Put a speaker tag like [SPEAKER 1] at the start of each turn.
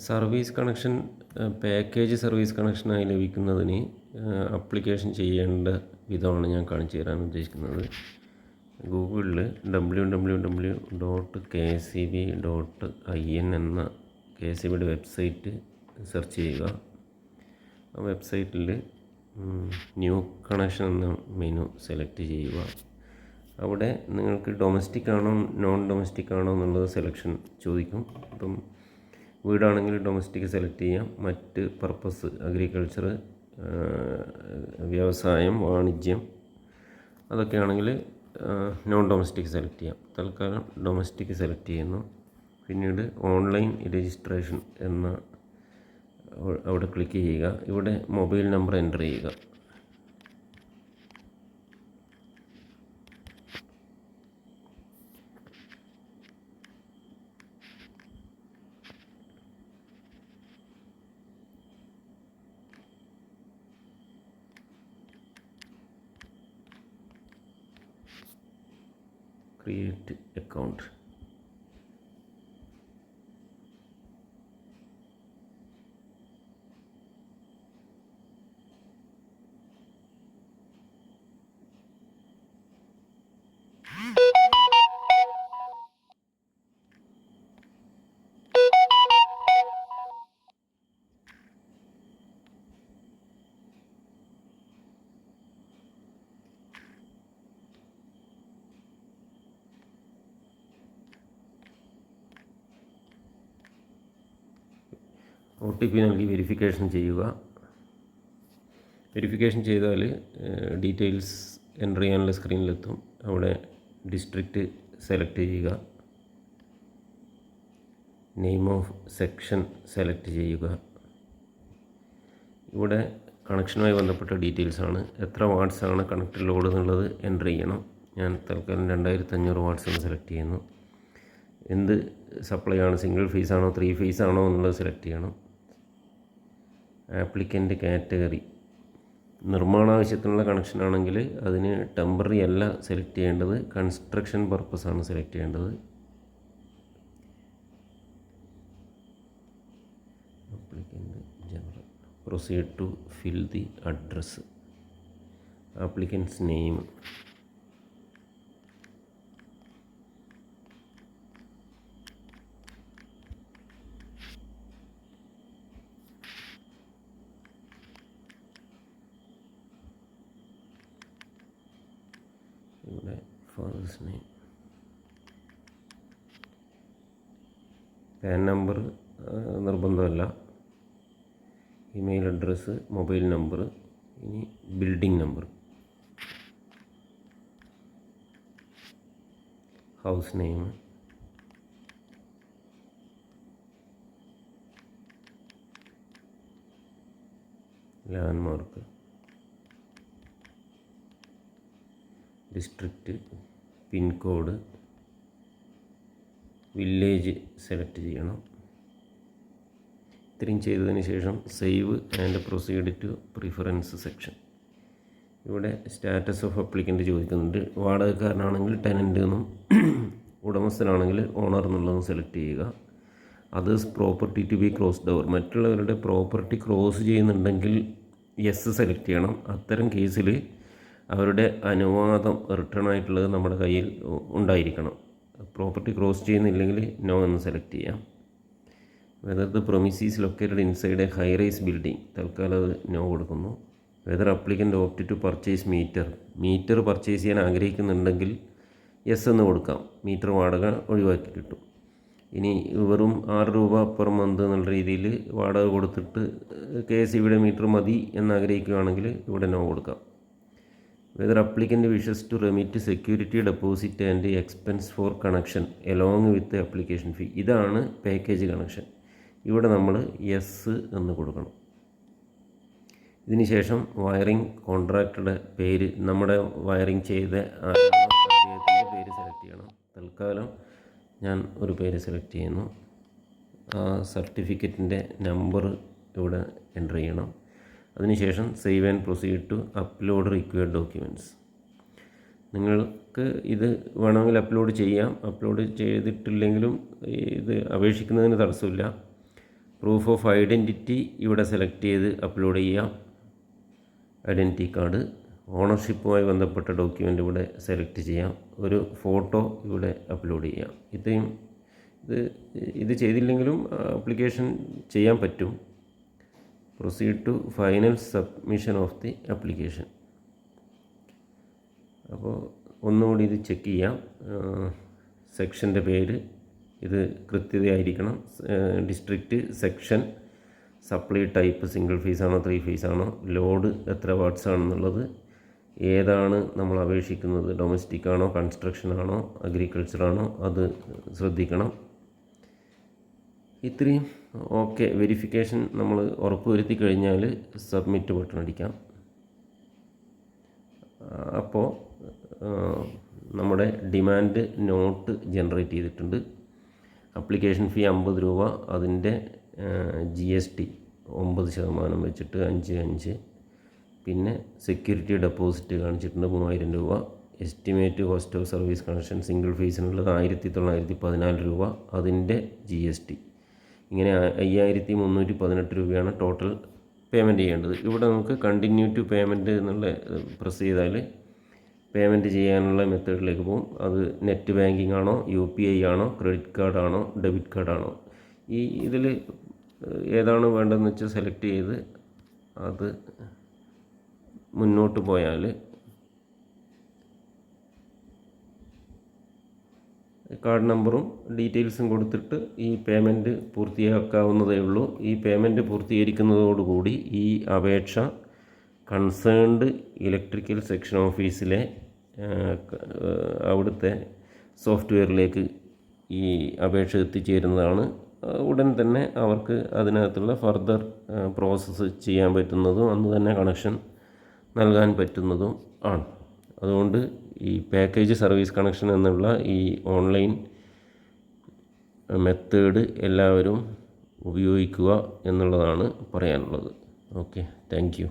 [SPEAKER 1] Service connection package service കണക്ഷനായി ലഭിക്കുന്നതിന് application ചെയ്യേണ്ട വിധമാണ് ഞാൻ കാണിച്ചു തരാൻ ഉദ്ദേശിക്കുന്നത്. ഗൂഗിളിൽ www.kcb.in എന്ന KCBയുടെ വെബ്സൈറ്റ് സെർച്ച് ചെയ്യുക. ആ വെബ്സൈറ്റിൽ ന്യൂ കണക്ഷൻ എന്ന മെനു സെലക്ട് ചെയ്യുക. അവിടെ നിങ്ങൾക്ക് ഡൊമസ്റ്റിക് ആണോ നോൺ ഡൊമസ്റ്റിക് ആണോ എന്നുള്ളത് സെലക്ഷൻ ചോദിക്കും. അപ്പം വീടാണെങ്കിൽ ഡൊമസ്റ്റിക് സെലക്ട് ചെയ്യാം. മറ്റ് പർപ്പസ് അഗ്രികൾച്ചർ, വ്യവസായം, വാണിജ്യം അതൊക്കെയാണെങ്കിൽ നോൺ ഡൊമസ്റ്റിക് സെലക്ട് ചെയ്യാം. തൽക്കാലം ഡൊമസ്റ്റിക് സെലക്ട് ചെയ്യുന്നു. പിന്നീട് ഓൺലൈൻ രജിസ്ട്രേഷൻ എന്ന അവിടെ ക്ലിക്ക് ചെയ്യുക. ഇവിടെ മൊബൈൽ നമ്പർ എൻ്റർ ചെയ്യുക. Create account. OTP നൽകി വെരിഫിക്കേഷൻ ചെയ്യുക. വെരിഫിക്കേഷൻ ചെയ്താൽ ഡീറ്റെയിൽസ് എൻ്റർ ചെയ്യാനുള്ള സ്ക്രീനിലെത്തും. അവിടെ ഡിസ്ട്രിക്റ്റ് സെലക്ട് ചെയ്യുക. നെയിം ഓഫ് സെക്ഷൻ സെലക്ട് ചെയ്യുക. ഇവിടെ കണക്ഷനുമായി ബന്ധപ്പെട്ട ഡീറ്റെയിൽസാണ്. എത്ര വാട്ട്സാണ് കണക്റ്റഡ് ലോഡ് എന്നുള്ളത് എൻ്റർ ചെയ്യണം. ഞാൻ തൽക്കാലം 2500 വാട്ട്സ് എന്ന് സെലക്ട് ചെയ്യുന്നു. എന്ത് സപ്ലൈ ആണ്, സിംഗിൾ ഫേസ് ആണോ 3 ഫേസ് ആണോ എന്നുള്ളത് സെലക്ട് ചെയ്യണം. ആപ്ലിക്കൻ്റ് കാറ്റഗറി നിർമ്മാണ ആവശ്യത്തിനുള്ള കണക്ഷൻ ആണെങ്കിൽ അതിന് ടെമ്പററി അല്ല സെലക്ട് ചെയ്യേണ്ടത്, കൺസ്ട്രക്ഷൻ പർപ്പസാണ് സെലക്ട് ചെയ്യേണ്ടത്. Applicant general. Proceed to fill the address. Applicant's name. ഇവിടെ ഫാദേഴ്സ് നെയിം. പാൻ നമ്പർ നിർബന്ധമല്ല. Email address, mobile number. ഇനി building number. House name. Landmark. District, pincode, village select ചെയ്യണം. ഇത്രയും ചെയ്തതിന് ശേഷം save and proceed to preference section. ഇവിടെ status of applicant ചോദിക്കുന്നുണ്ട്. വാടകക്കാരനാണെങ്കിൽ ടെനൻ്റ് എന്നും ഉടമസ്ഥനാണെങ്കിൽ ഓണർ എന്നുള്ളതും സെലക്ട് ചെയ്യുക. Others property to be crossed over. മറ്റുള്ളവരുടെ പ്രോപ്പർട്ടി ക്രോസ് ചെയ്യുന്നുണ്ടെങ്കിൽ യെസ് സെലക്ട് ചെയ്യണം. അത്തരം കേസിൽ അവരുടെ അനുവാദം റിട്ടേൺ ആയിട്ടുള്ളത് നമ്മുടെ കയ്യിൽ ഉണ്ടായിരിക്കണം. പ്രോപ്പർട്ടി ക്രോസ് ചെയ്യുന്നില്ലെങ്കിൽ നോ എന്ന് സെലക്ട് ചെയ്യാം. Whether the premises located inside a high rise building. തൽക്കാലം അത് നോ കൊടുക്കുന്നു. Whether applicant opt to purchase meter purchase ചെയ്യാൻ ആഗ്രഹിക്കുന്നുണ്ടെങ്കിൽ യെസ് എന്ന് കൊടുക്കാം. മീറ്റർ വാടക ഒഴിവാക്കി കിട്ടും. ഇനി വെറും 6 രൂപ പെർ മന്ത് എന്നുള്ള രീതിയിൽ വാടക കൊടുത്തിട്ട് KCBയുടെ മീറ്റർ മതി എന്നാഗ്രഹിക്കുകയാണെങ്കിൽ ഇവിടെ നോ കൊടുക്കാം. Whether applicant wishes to remit security deposit and expense for connection along with application fee. ഇതാണ് പാക്കേജ് കണക്ഷൻ. ഇവിടെ നമ്മൾ യെസ് എന്ന് കൊടുക്കണം. ഇതിന് ശേഷം വയറിംഗ് കോൺട്രാക്ടറുടെ പേര്, നമ്മുടെ വയറിംഗ് ചെയ്ത അദ്ദേഹത്തിൻ്റെ പേര് സെലക്ട് ചെയ്യണം. തൽക്കാലം ഞാൻ ഒരു പേര് സെലക്ട് ചെയ്യുന്നു. ആ സർട്ടിഫിക്കറ്റിൻ്റെ നമ്പർ ഇവിടെ എൻ്റർ ചെയ്യണം. അതിനുശേഷം save and proceed to upload required documents. നിങ്ങൾക്ക് ഇത് വേണമെങ്കിൽ അപ്ലോഡ് ചെയ്യാം. അപ്ലോഡ് ചെയ്തിട്ടില്ലെങ്കിലും ഇത് അപേക്ഷിക്കുന്നതിന് തടസ്സമില്ല. പ്രൂഫ് ഓഫ് ഐഡൻറ്റിറ്റി ഇവിടെ സെലക്ട് ചെയ്ത് അപ്ലോഡ് ചെയ്യാം. Identity card. ഓണർഷിപ്പുമായി ബന്ധപ്പെട്ട ഡോക്യുമെൻ്റ് ഇവിടെ സെലക്ട് ചെയ്യാം. ഒരു ഫോട്ടോ ഇവിടെ അപ്ലോഡ് ചെയ്യാം. ഇത് ചെയ്തില്ലെങ്കിലും ആപ്ലിക്കേഷൻ ചെയ്യാൻ പറ്റും. Proceed to final submission of the application. അപ്പോൾ ഒന്നുകൂടി ഇത് ചെക്ക് ചെയ്യാം. സെക്ഷൻ്റെ പേര് ഇത് കൃത്യതയായിരിക്കണം. District, section, supply type single phase ആണോ 3 ഫേസ് ആണോ, ലോഡ് എത്ര വാട്ട്സ് ആണെന്നുള്ളത്, ഏതാണ് നമ്മൾ അപേക്ഷിക്കുന്നത്, ഡൊമസ്റ്റിക് ആണോ, കൺസ്ട്രക്ഷൻ ആണോ, അഗ്രികൾച്ചർ ആണോ, അത് ശ്രദ്ധിക്കണം. ഇത്രയും ഓക്കെ. വെരിഫിക്കേഷൻ നമ്മൾ ഉറപ്പ് വരുത്തി കഴിഞ്ഞാൽ സബ്മിറ്റ് ബട്ടൺ അടിക്കാം. അപ്പോൾ നമ്മുടെ ഡിമാൻഡ് നോട്ട് ജനറേറ്റ് ചെയ്തിട്ടുണ്ട്. അപ്ലിക്കേഷൻ ഫീ 50 രൂപ, അതിൻ്റെ GST 9% വെച്ചിട്ട് 5,500. പിന്നെ സെക്യൂരിറ്റി ഡെപ്പോസിറ്റ് കാണിച്ചിട്ടുണ്ട് 3000 രൂപ. Estimate cost of service connection single ഫേസിനുള്ളത് 1914 രൂപ, അതിൻ്റെ GST. ഇങ്ങനെ 5318 രൂപയാണ് ടോട്ടൽ പേയ്മെൻറ്റ് ചെയ്യേണ്ടത്. ഇവിടെ നമുക്ക് കണ്ടിന്യൂ ടു പേയ്മെൻറ്റ് എന്നുള്ള പ്രസ് ചെയ്താൽ പേയ്മെൻറ്റ് ചെയ്യാനുള്ള മെത്തേഡിലേക്ക് പോകും. അത് നെറ്റ് ബാങ്കിങ് ആണോ, UPI ആണോ, ക്രെഡിറ്റ് കാർഡാണോ, ഡെബിറ്റ് കാർഡാണോ, ഇതിൽ ഏതാണ് വേണ്ടതെന്ന് വെച്ചാൽ സെലക്ട് ചെയ്ത് അത് മുന്നോട്ട് പോയാൽ കാർഡ് നമ്പറും ഡീറ്റെയിൽസും കൊടുത്തിട്ട് ഈ പേയ്മെൻറ്റ് പൂർത്തിയാക്കാവുന്നതേ ഉള്ളൂ. ഈ പേയ്മെൻറ്റ് പൂർത്തീകരിക്കുന്നതോടുകൂടി ഈ അപേക്ഷ കൺസേൺഡ് ഇലക്ട്രിക്കൽ സെക്ഷൻ ഓഫീസിലെ അവിടുത്തെ സോഫ്റ്റ്വെയറിലേക്ക് ഈ അപേക്ഷ എത്തിച്ചേരുന്നതാണ്. ഉടൻ തന്നെ അവർക്ക് അതിനകത്തുള്ള ഫർദർ പ്രോസസ്സ് ചെയ്യാൻ പറ്റുന്നതും അന്ന് തന്നെ കണക്ഷൻ നൽകാൻ പറ്റുന്നതും ആണ്. അതുകൊണ്ട് ഈ പാക്കേജ് സർവീസ് കണക്ഷൻ എന്നുള്ള ഈ ഓൺലൈൻ മെത്തേഡ് എല്ലാവരും ഉപയോഗിക്കുക എന്നുള്ളതാണ് പറയാനുള്ളത്. Okay, thank you.